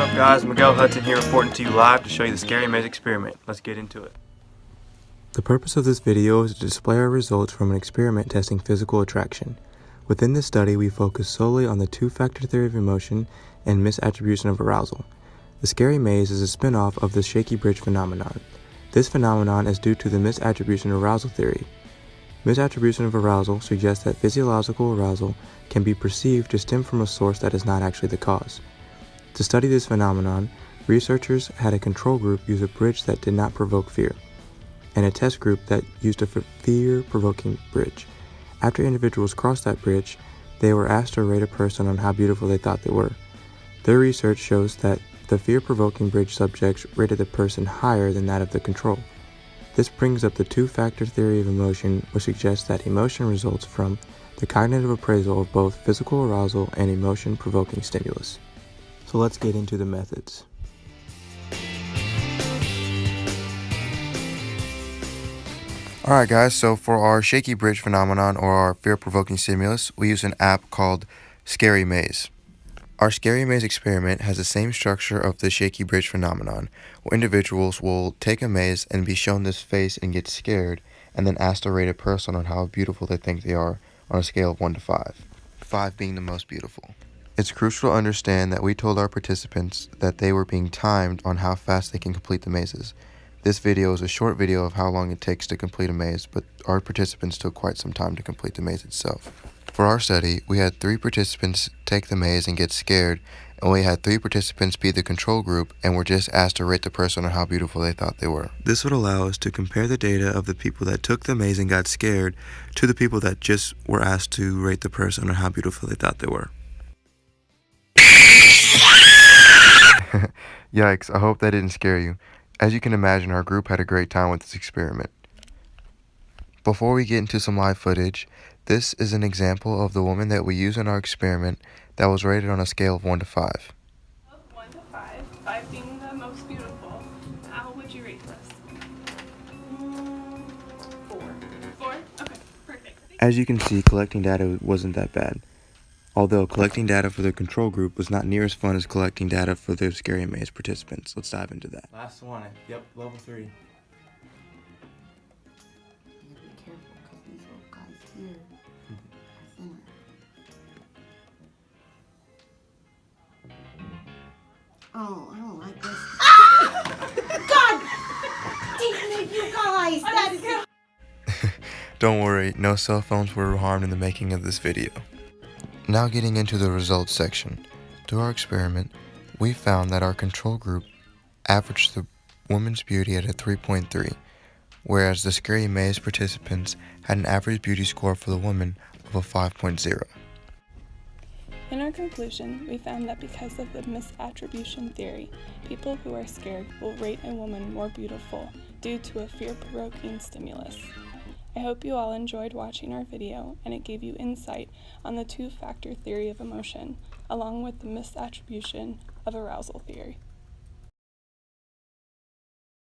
up, guys? Miguel Hudson here reporting to you live to show you the scary maze experiment. Let's get into it. The purpose of this video is to display our results from an experiment testing physical attraction. Within this study, we focus solely on the two-factor theory of emotion and misattribution of arousal. The scary maze is a spin-off of the shaky bridge phenomenon. This phenomenon is due to the misattribution of arousal theory. Misattribution of arousal suggests that physiological arousal can be perceived to stem from a source that is not actually the cause. To study this phenomenon, researchers had a control group use a bridge that did not provoke fear, and a test group that used a fear-provoking bridge. After individuals crossed that bridge, they were asked to rate a person on how beautiful they thought they were. Their research shows that the fear-provoking bridge subjects rated the person higher than that of the control. This brings up the two-factor theory of emotion, which suggests that emotion results from the cognitive appraisal of both physical arousal and emotion-provoking stimulus. So let's get into the methods. Alright guys, so for our shaky bridge phenomenon or our fear-provoking stimulus, we use an app called Scary Maze. Our Scary Maze experiment has the same structure of the shaky bridge phenomenon, where individuals will take a maze and be shown this face and get scared, and then asked to rate a person on how beautiful they think they are on a scale of 1 to 5, 5 being the most beautiful. It's crucial to understand that we told our participants that they were being timed on how fast they can complete the mazes. This video is a short video of how long it takes to complete a maze, but our participants took quite some time to complete the maze itself. For our study, we had 3 participants take the maze and get scared, and we had 3 participants be the control group and were just asked to rate the person on how beautiful they thought they were. This would allow us to compare the data of the people that took the maze and got scared to the people that just were asked to rate the person on how beautiful they thought they were. Yikes, I hope that didn't scare you. As you can imagine, our group had a great time with this experiment. Before we get into some live footage, this is an example of the woman that we used in our experiment that was rated on a scale of 1 to 5. 1 to 5, 5 being the most beautiful. How would you rate this? 4. 4? Okay, perfect. As you can see, collecting data wasn't that bad. Although collecting data for the control group was not near as fun as collecting data for the Scary Maze participants. Let's dive into that. Last one. Yep, level 3. You gotta be careful because these little guys here are thinner. Oh, I don't like this. God damn it, you guys! That is Don't worry, no cell phones were harmed in the making of this video. Now getting into the results section. Through our experiment, we found that our control group averaged the woman's beauty at a 3.3, whereas the Scary Maze participants had an average beauty score for the woman of a 5.0. In our conclusion, we found that because of the misattribution theory, people who are scared will rate a woman more beautiful due to a fear-provoking stimulus. I hope you all enjoyed watching our video and it gave you insight on the two-factor theory of emotion, along with the misattribution of arousal theory.